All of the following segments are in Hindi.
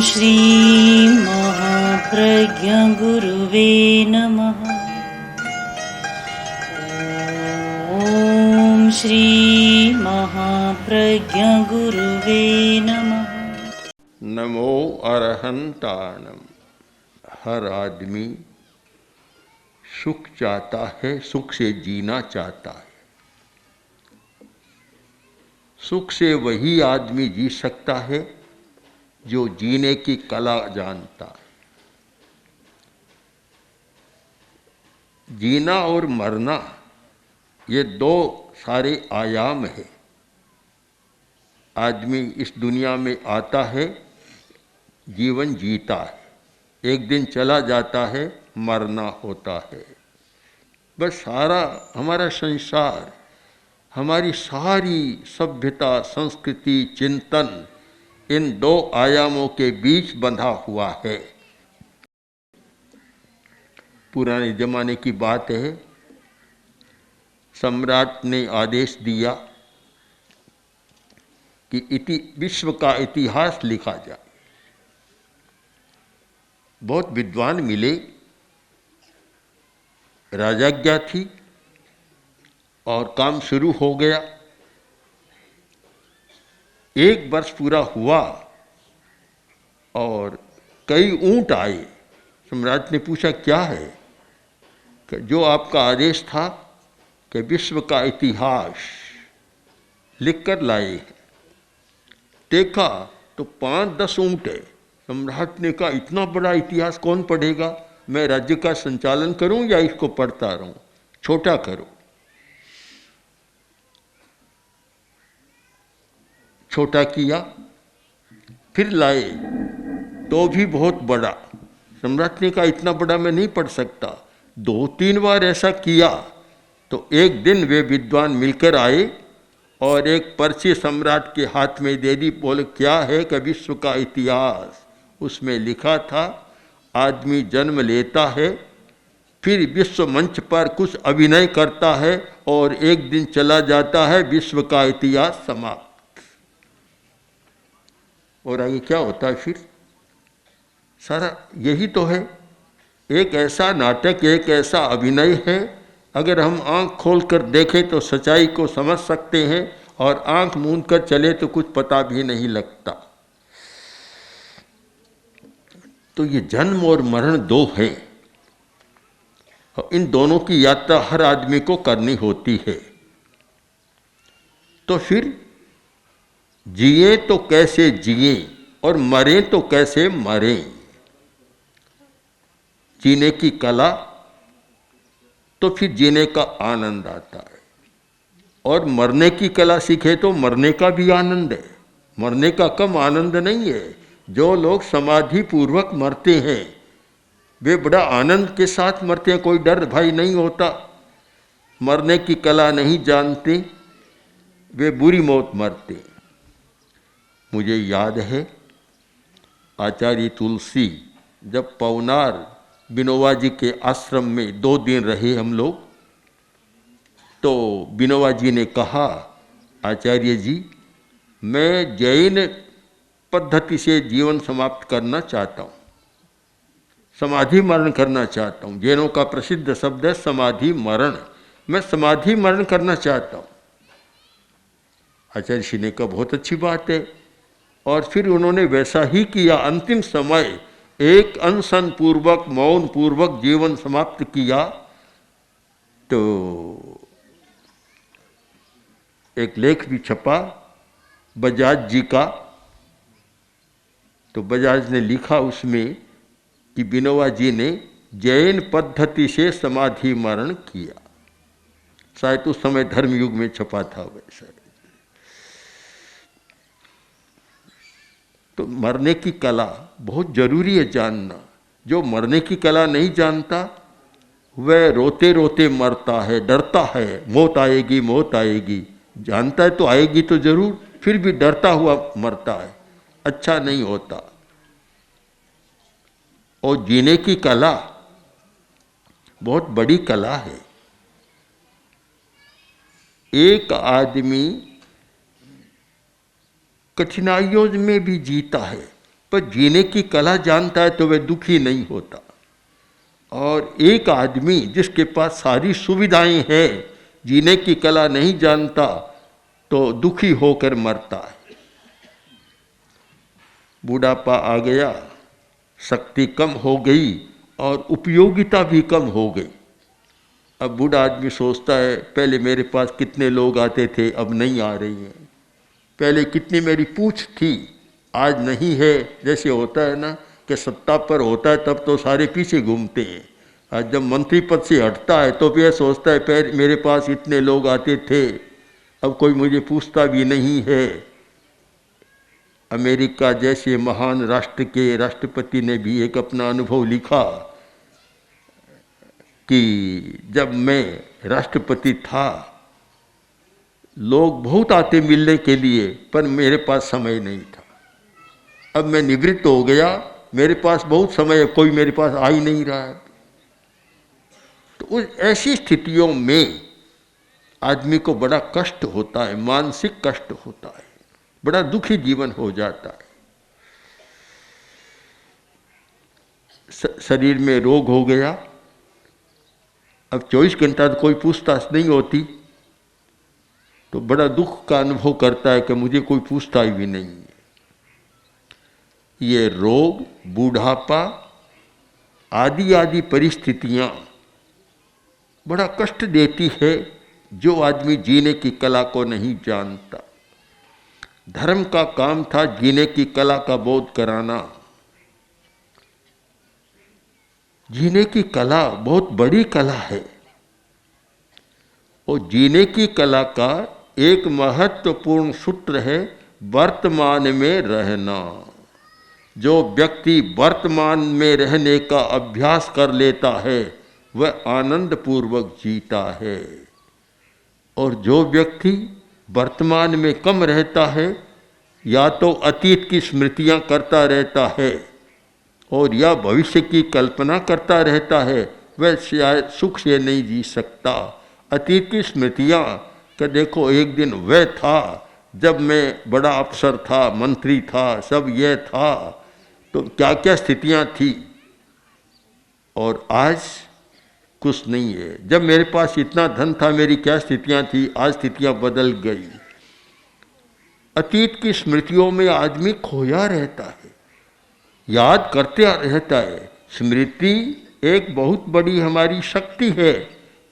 श्री महाप्रज्ञ गुरुवे नमः। ओम श्री महाप्रज्ञ गुरुवे नमः। नमो अरहंताणम। हर आदमी सुख चाहता है, सुख से जीना चाहता है। सुख से वही आदमी जी सकता है जो जीने की कला जानता है। जीना और मरना ये दो सारे आयाम है। आदमी इस दुनिया में आता है, जीवन जीता है, एक दिन चला जाता है, मरना होता है। बस सारा हमारा संसार, हमारी सारी सभ्यता, संस्कृति, चिंतन इन दो आयामों के बीच बंधा हुआ है। पुराने जमाने की बात है, सम्राट ने आदेश दिया कि विश्व का इतिहास लिखा जाए। बहुत विद्वान मिले, राजाज्ञा थी और काम शुरू हो गया। एक वर्ष पूरा हुआ और कई ऊंट आए। सम्राट ने पूछा क्या है? कि जो आपका आदेश था कि विश्व का इतिहास लिखकर लाए हैं। देखा तो 5-10 ऊंट है। सम्राट ने कहा इतना बड़ा इतिहास कौन पढ़ेगा? मैं राज्य का संचालन करूं या इसको पढ़ता रहूं? छोटा करो। छोटा किया, फिर लाए तो भी बहुत बड़ा। सम्राट ने कहा इतना बड़ा मैं नहीं पढ़ सकता। 2-3 बार ऐसा किया तो एक दिन वे विद्वान मिलकर आए और एक पर्ची सम्राट के हाथ में दे दी। बोले क्या है? कि विश्व का इतिहास। उसमें लिखा था आदमी जन्म लेता है, फिर विश्व मंच पर कुछ अभिनय करता है और एक दिन चला जाता है, विश्व का इतिहास समाप्त। और आगे क्या होता है फिर? सारा यही तो है। एक ऐसा नाटक, एक ऐसा अभिनय है। अगर हम आंख खोलकर देखें तो सच्चाई को समझ सकते हैं और आंख मूंद कर चले तो कुछ पता भी नहीं लगता। तो ये जन्म और मरण दो है और इन दोनों की यात्रा हर आदमी को करनी होती है। तो फिर जिए तो कैसे जिए और मरे तो कैसे मरे? जीने की कला तो फिर जीने का आनंद आता है, और मरने की कला सीखे तो मरने का भी आनंद है। मरने का कम आनंद नहीं है। जो लोग समाधि पूर्वक मरते हैं वे बड़ा आनंद के साथ मरते हैं, कोई डर भय नहीं होता। मरने की कला नहीं जानते वे बुरी मौत मरते। मुझे याद है आचार्य तुलसी जब पवनार बिनोबा जी के आश्रम में 2 दिन रहे हम लोग, तो बिनोबा जी ने कहा आचार्य जी मैं जैन पद्धति से जीवन समाप्त करना चाहता हूँ, समाधि मरण करना चाहता हूँ। जैनों का प्रसिद्ध शब्द है समाधि मरण। मैं समाधि मरण करना चाहता हूँ। आचार्य श्री ने कहा बहुत अच्छी बात है। और फिर उन्होंने वैसा ही किया। अंतिम समय एक अनशन पूर्वक, मौन पूर्वक जीवन समाप्त किया। तो एक लेख भी छपा बजाज जी का। तो बजाज ने लिखा उसमें कि बिनोबा जी ने जैन पद्धति से समाधि मरण किया। शायद उस समय धर्मयुग में छपा था वैसा। तो मरने की कला बहुत जरूरी है जानना। जो मरने की कला नहीं जानता वह रोते रोते मरता है, डरता है मौत आएगी मौत आएगी। जानता है तो आएगी तो जरूर, फिर भी डरता हुआ मरता है, अच्छा नहीं होता। और जीने की कला बहुत बड़ी कला है। एक आदमी कठिनाइयों में भी जीता है, पर जीने की कला जानता है तो वह दुखी नहीं होता। और एक आदमी जिसके पास सारी सुविधाएं हैं, जीने की कला नहीं जानता तो दुखी होकर मरता है। बुढ़ापा आ गया, शक्ति कम हो गई और उपयोगिता भी कम हो गई। अब बूढ़ा आदमी सोचता है, पहले मेरे पास कितने लोग आते थे, अब नहीं आ रही हैं। पहले कितनी मेरी पूछ थी, आज नहीं है। जैसे होता है ना कि सत्ता पर होता है तब तो सारे पीछे घूमते हैं, आज जब मंत्री पद से हटता है तो फिर सोचता है पहले मेरे पास इतने लोग आते थे, अब कोई मुझे पूछता भी नहीं है। अमेरिका जैसे महान राष्ट्र के राष्ट्रपति ने भी एक अपना अनुभव लिखा कि जब मैं राष्ट्रपति था लोग बहुत आते मिलने के लिए, पर मेरे पास समय नहीं था। अब मैं निवृत्त हो गया, मेरे पास बहुत समय है, कोई मेरे पास आ ही नहीं रहा है। तो उस ऐसी स्थितियों में आदमी को बड़ा कष्ट होता है, मानसिक कष्ट होता है, बड़ा दुखी जीवन हो जाता है। शरीर में रोग हो गया, अब 24 घंटा तो कोई पूछताछ नहीं होती, तो बड़ा दुख का अनुभव करता है कि मुझे कोई पूछता ही भी नहीं है। ये रोग, बूढ़ापा आदि आदि परिस्थितियां बड़ा कष्ट देती है जो आदमी जीने की कला को नहीं जानता। धर्म का काम था जीने की कला का बोध कराना। जीने की कला बहुत बड़ी कला है और जीने की कला का एक महत्वपूर्ण सूत्र है वर्तमान में रहना। जो व्यक्ति वर्तमान में रहने का अभ्यास कर लेता है वह आनंद पूर्वक जीता है, और जो व्यक्ति वर्तमान में कम रहता है या तो अतीत की स्मृतियां करता रहता है और या भविष्य की कल्पना करता रहता है, वह शायद सुख से नहीं जी सकता। अतीत की स्मृतियां कि देखो एक दिन वह था जब मैं बड़ा अफसर था, मंत्री था, सब यह था, तो क्या क्या स्थितियां थी, और आज कुछ नहीं है। जब मेरे पास इतना धन था मेरी क्या स्थितियां थी, आज स्थितियां बदल गई। अतीत की स्मृतियों में आदमी खोया रहता है, याद करते रहता है। स्मृति एक बहुत बड़ी हमारी शक्ति है,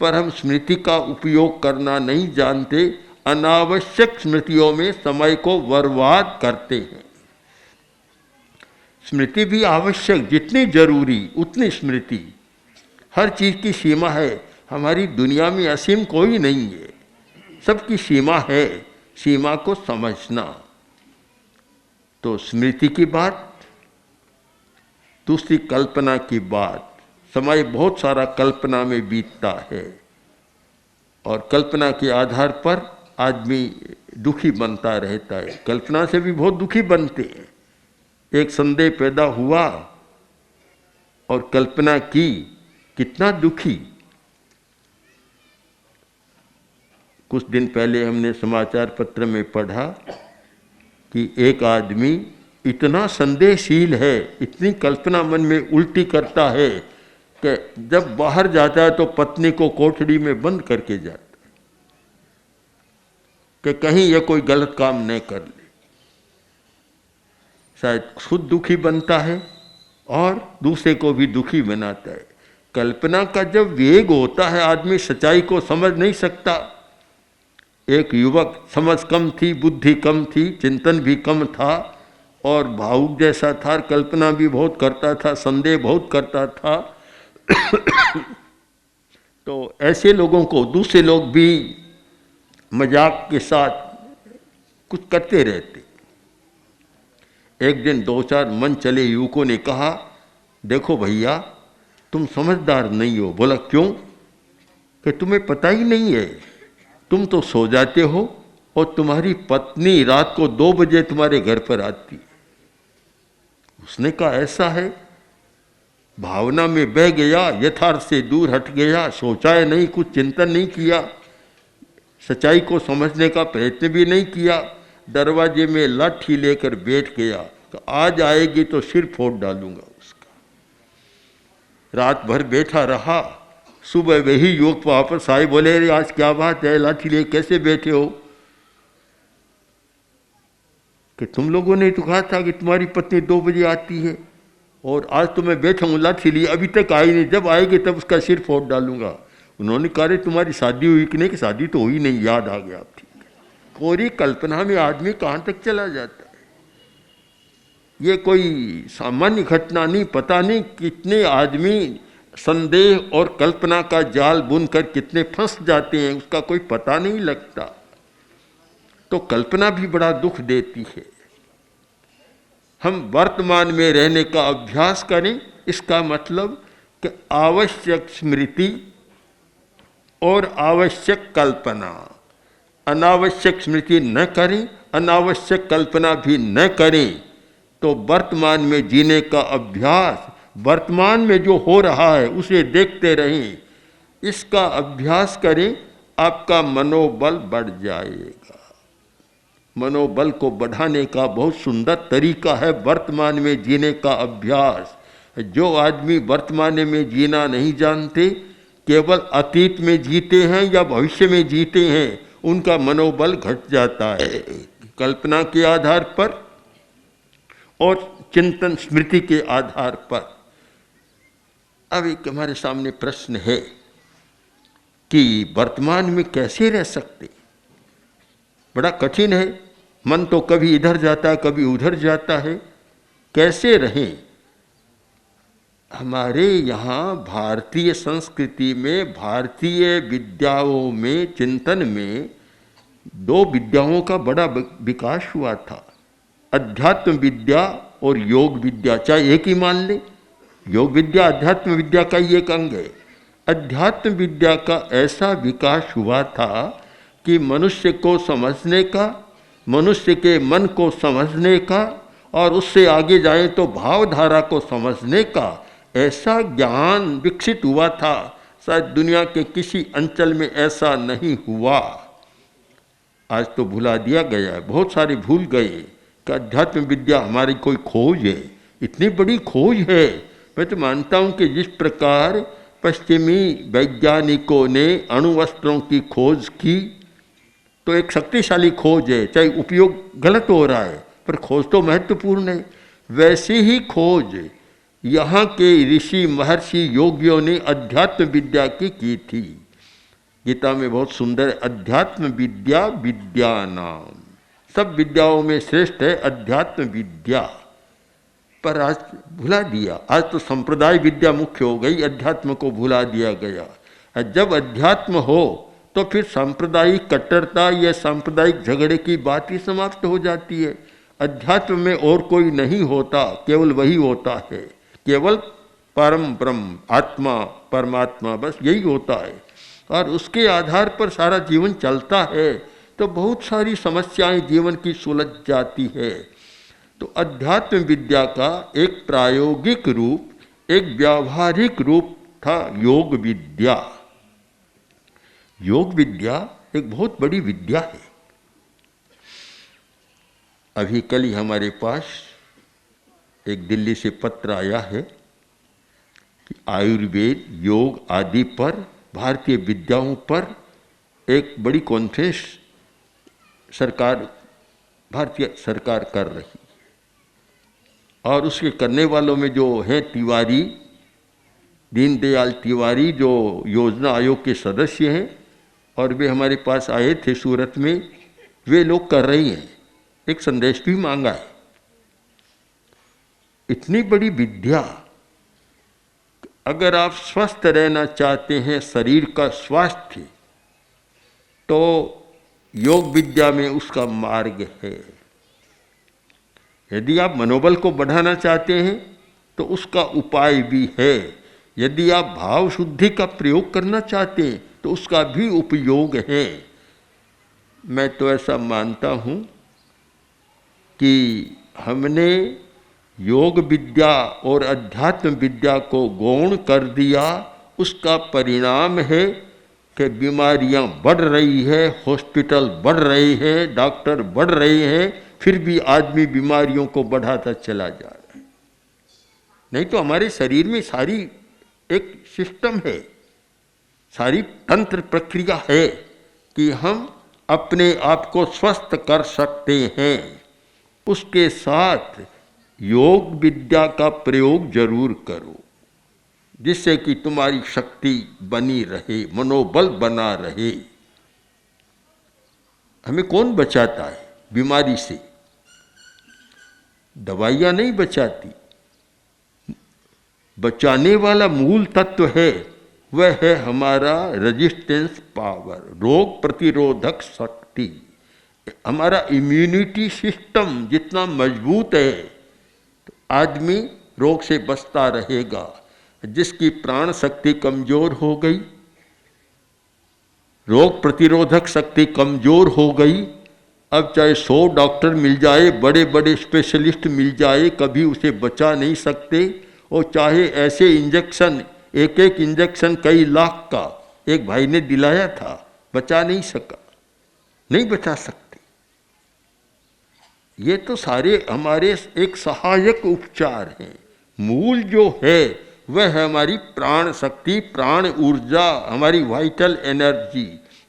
पर हम स्मृति का उपयोग करना नहीं जानते, अनावश्यक स्मृतियों में समय को बर्बाद करते हैं। स्मृति भी आवश्यक, जितनी जरूरी उतनी स्मृति। हर चीज़ की सीमा है, हमारी दुनिया में असीम कोई नहीं है, सबकी सीमा है, सीमा को समझना। तो स्मृति की बात, दूसरी कल्पना की बात। समय बहुत सारा कल्पना में बीतता है और कल्पना के आधार पर आदमी दुखी बनता रहता है। कल्पना से भी बहुत दुखी बनते हैं। एक संदेह पैदा हुआ और कल्पना की, कितना दुखी। कुछ दिन पहले हमने समाचार पत्र में पढ़ा कि एक आदमी इतना संदेहशील है, इतनी कल्पना मन में उल्टी करता है कि जब बाहर जाता है तो पत्नी को कोठड़ी में बंद करके जाता है कि कहीं यह कोई गलत काम न कर ले। शायद खुद दुखी बनता है और दूसरे को भी दुखी बनाता है। कल्पना का जब वेग होता है आदमी सच्चाई को समझ नहीं सकता। एक युवक, समझ कम थी, बुद्धि कम थी, चिंतन भी कम था और भावुक जैसा था, कल्पना भी बहुत करता था, संदेह बहुत करता था। तो ऐसे लोगों को दूसरे लोग भी मजाक के साथ कुछ करते रहते। एक दिन 2-4 मन चले युवकों ने कहा, देखो भैया तुम समझदार नहीं हो। बोला क्यों? कि तुम्हें पता ही नहीं है, तुम तो सो जाते हो और तुम्हारी पत्नी रात को 2 बजे तुम्हारे घर पर आती है। उसने कहा ऐसा है? भावना में बह गया, यथार्थ से दूर हट गया, सोचा है नहीं, कुछ चिंतन नहीं किया, सच्चाई को समझने का प्रयत्न भी नहीं किया, दरवाजे में लाठी लेकर बैठ गया कि आज आएगी तो सिर फोड़ डालूंगा उसका। रात भर बैठा रहा, सुबह वही युवक वापस आए, बोले अरे आज क्या बात है, लाठी लिए कैसे बैठे हो? कि तुम लोगों ने तो कहा था कि तुम्हारी पत्नी 2 बजे आती है और आज तो मैं बैठा हूँ लाठी लिए, अभी तक आई नहीं, जब आएगी तब उसका सिर फोड़ डालूंगा। उन्होंने कहा रे तुम्हारी शादी हुई कि नहीं? कि शादी तो हुई नहीं, याद आ गया। ठीक है, कोरी कल्पना में आदमी कहाँ तक चला जाता है। ये कोई सामान्य घटना नहीं, पता नहीं कितने आदमी संदेह और कल्पना का जाल बुनकर कितने फंस जाते हैं, उसका कोई पता नहीं लगता। तो कल्पना भी बड़ा दुख देती है। हम वर्तमान में रहने का अभ्यास करें, इसका मतलब कि आवश्यक स्मृति और आवश्यक कल्पना, अनावश्यक स्मृति न करें, अनावश्यक कल्पना भी न करें। तो वर्तमान में जीने का अभ्यास, वर्तमान में जो हो रहा है उसे देखते रहें, इसका अभ्यास करें, आपका मनोबल बढ़ जाएगा। मनोबल को बढ़ाने का बहुत सुंदर तरीका है वर्तमान में जीने का अभ्यास। जो आदमी वर्तमान में जीना नहीं जानते, केवल अतीत में जीते हैं या भविष्य में जीते हैं, उनका मनोबल घट जाता है। कल्पना के आधार पर और चिंतन स्मृति के आधार पर। अब एक हमारे सामने प्रश्न है कि वर्तमान में कैसे रह सकते? बड़ा कठिन है, मन तो कभी इधर जाता है कभी उधर जाता है, कैसे रहें? हमारे यहाँ भारतीय संस्कृति में, भारतीय विद्याओं में, चिंतन में 2 विद्याओं का बड़ा विकास हुआ था, अध्यात्म विद्या और योग विद्या। चाहे एक ही मान ले, योग विद्या अध्यात्म विद्या का ही एक अंग है। अध्यात्म विद्या का ऐसा विकास हुआ था कि मनुष्य को समझने का, मनुष्य के मन को समझने का और उससे आगे जाए तो भावधारा को समझने का ऐसा ज्ञान विकसित हुआ था, शायद दुनिया के किसी अंचल में ऐसा नहीं हुआ। आज तो भुला दिया गया है, बहुत सारे भूल गए कि अध्यात्म विद्या हमारी कोई खोज है, इतनी बड़ी खोज है। मैं तो मानता हूँ कि जिस प्रकार पश्चिमी वैज्ञानिकों ने अणुअस्त्रों की खोज की, तो एक शक्तिशाली खोज है, चाहे उपयोग गलत हो रहा है पर खोज तो महत्वपूर्ण है। वैसी ही खोज यहाँ के ऋषि महर्षि योगियों ने अध्यात्म विद्या की थी। गीता में बहुत सुंदर, अध्यात्म विद्या विद्या नाम, सब विद्याओं में श्रेष्ठ है अध्यात्म विद्या। पर आज भुला दिया, आज तो संप्रदाय विद्या मुख्य हो गई, अध्यात्म को भुला दिया गया। जब अध्यात्म हो तो फिर सांप्रदायिक कट्टरता या सांप्रदायिक झगड़े की बात ही समाप्त हो जाती है। अध्यात्म में और कोई नहीं होता, केवल वही होता है, केवल परम ब्रह्म आत्मा परमात्मा, बस यही होता है और उसके आधार पर सारा जीवन चलता है। तो बहुत सारी समस्याएं जीवन की सुलझ जाती है। तो अध्यात्म विद्या का एक प्रायोगिक रूप, एक व्यावहारिक रूप था योग विद्या। योग विद्या एक बहुत बड़ी विद्या है। अभी कल ही हमारे पास एक दिल्ली से पत्र आया है कि आयुर्वेद, योग आदि पर, भारतीय विद्याओं पर एक बड़ी कॉन्फ्रेंस सरकार, भारतीय सरकार कर रही है। और उसके करने वालों में जो हैं तिवारी, दीनदयाल तिवारी, जो योजना आयोग के सदस्य हैं, और वे हमारे पास आए थे सूरत में, वे लोग कर रही हैं। एक संदेश भी मांगा है। इतनी बड़ी विद्या, अगर आप स्वस्थ रहना चाहते हैं, शरीर का स्वास्थ्य, तो योग विद्या में उसका मार्ग है। यदि आप मनोबल को बढ़ाना चाहते हैं तो उसका उपाय भी है। यदि आप भाव शुद्धि का प्रयोग करना चाहते हैं तो उसका भी उपयोग है। मैं तो ऐसा मानता हूँ कि हमने योग विद्या और अध्यात्म विद्या को गौण कर दिया। उसका परिणाम है कि बीमारियां बढ़ रही है, हॉस्पिटल बढ़ रहे हैं, डॉक्टर बढ़ रहे हैं फिर भी आदमी बीमारियों को बढ़ाता चला जा रहा है। नहीं तो हमारे शरीर में सारी एक सिस्टम है, सारी तंत्र प्रक्रिया है कि हम अपने आप को स्वस्थ कर सकते हैं। उसके साथ योग विद्या का प्रयोग जरूर करो, जिससे कि तुम्हारी शक्ति बनी रहे, मनोबल बना रहे। हमें कौन बचाता है बीमारी से? दवाइयां नहीं बचाती। बचाने वाला मूल तत्व है, वह है हमारा रेजिस्टेंस पावर, रोग प्रतिरोधक शक्ति। हमारा इम्यूनिटी सिस्टम जितना मजबूत है तो आदमी रोग से बचता रहेगा। जिसकी प्राण शक्ति कमजोर हो गई, रोग प्रतिरोधक शक्ति कमजोर हो गई, अब चाहे 100 डॉक्टर मिल जाए, बड़े बड़े स्पेशलिस्ट मिल जाए, कभी उसे बचा नहीं सकते। और चाहे ऐसे इंजेक्शन, एक एक इंजेक्शन कई लाख का एक भाई ने दिलाया था, बचा नहीं सका, नहीं बचा सकते। ये तो सारे हमारे एक सहायक उपचार हैं। मूल जो है वह है हमारी प्राण शक्ति, प्राण ऊर्जा, हमारी वाइटल एनर्जी,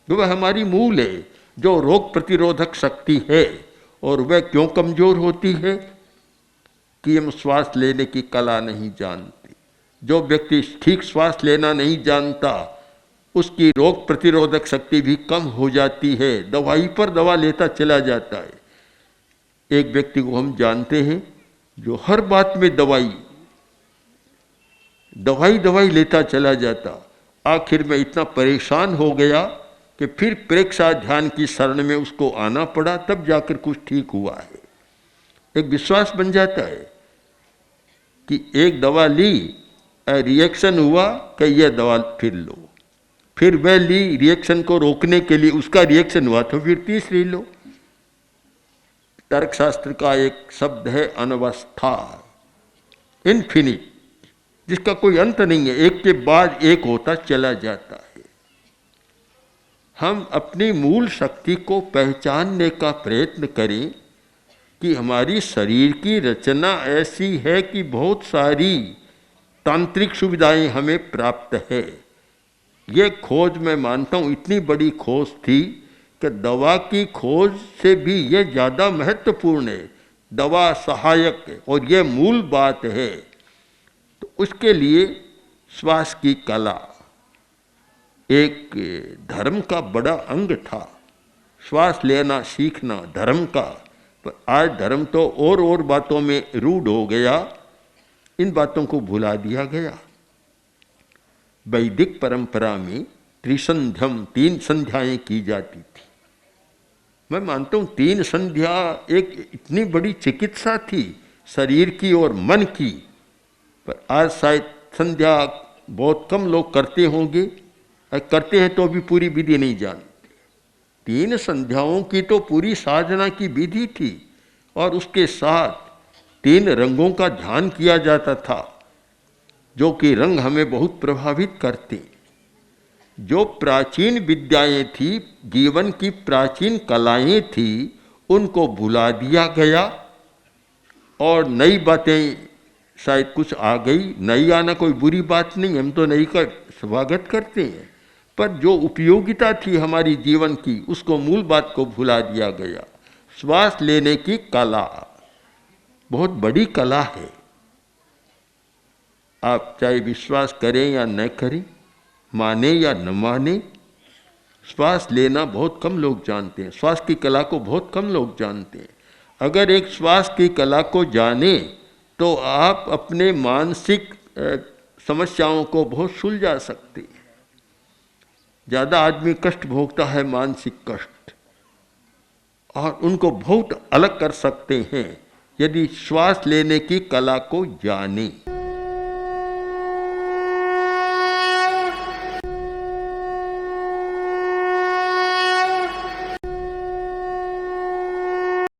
वह हमारी मूल है, जो रोग प्रतिरोधक शक्ति है। और वह क्यों कमजोर होती है? कि हम श्वास लेने की कला नहीं जानते। जो व्यक्ति ठीक श्वास लेना नहीं जानता, उसकी रोग प्रतिरोधक शक्ति भी कम हो जाती है, दवाई पर दवा लेता चला जाता है। एक व्यक्ति को हम जानते हैं जो हर बात में दवाई लेता चला जाता, आखिर में इतना परेशान हो गया कि फिर प्रेक्षा ध्यान की शरण में उसको आना पड़ा, तब जाकर कुछ ठीक हुआ है। एक विश्वास बन जाता है कि एक दवा ली, रिएक्शन हुआ कि यह दवा फिर लो, फिर वह ली रिएक्शन को रोकने के लिए, उसका रिएक्शन हुआ तो फिर तीसरी लो। तर्कशास्त्र का एक शब्द है अनवस्था, इन्फिनिट, जिसका कोई अंत नहीं है, एक के बाद एक होता चला जाता है। हम अपनी मूल शक्ति को पहचानने का प्रयत्न करें कि हमारी शरीर की रचना ऐसी है कि बहुत सारी तांत्रिक सुविधाएं हमें प्राप्त है। ये खोज मैं मानता हूँ इतनी बड़ी खोज थी कि दवा की खोज से भी ये ज़्यादा महत्वपूर्ण है। दवा सहायक है और ये मूल बात है। तो उसके लिए श्वास की कला एक धर्म का बड़ा अंग था। श्वास लेना सीखना धर्म का, पर आज धर्म तो और बातों में रूढ़ हो गया, इन बातों को भुला दिया गया। वैदिक परंपरा में त्रिसंध्यम 3 संध्याएं की जाती थी। मैं मानता हूँ 3 संध्या एक इतनी बड़ी चिकित्सा थी शरीर की और मन की, पर आज शायद संध्या बहुत कम लोग करते होंगे, करते हैं तो भी पूरी विधि नहीं जानते। 3 संध्याओं की तो पूरी साधना की विधि थी और उसके साथ 3 रंगों का ध्यान किया जाता था, जो कि रंग हमें बहुत प्रभावित करते। जो प्राचीन विद्याएं थी, जीवन की प्राचीन कलाएं थी, उनको भुला दिया गया और नई बातें शायद कुछ आ गई। नई आना कोई बुरी बात नहीं, हम तो नई का स्वागत करते हैं, पर जो उपयोगिता थी हमारी जीवन की, उसको मूल बात को भुला दिया गया। श्वास लेने की कला बहुत बड़ी कला है। आप चाहे विश्वास करें या न करें, माने या न माने, श्वास लेना बहुत कम लोग जानते हैं। श्वास की कला को बहुत कम लोग जानते हैं। अगर एक श्वास की कला को जाने तो आप अपने मानसिक समस्याओं को बहुत सुलझा सकते हैं। ज़्यादा आदमी कष्ट भोगता है, मानसिक कष्ट, और उनको बहुत अलग कर सकते हैं यदि श्वास लेने की कला को जाने।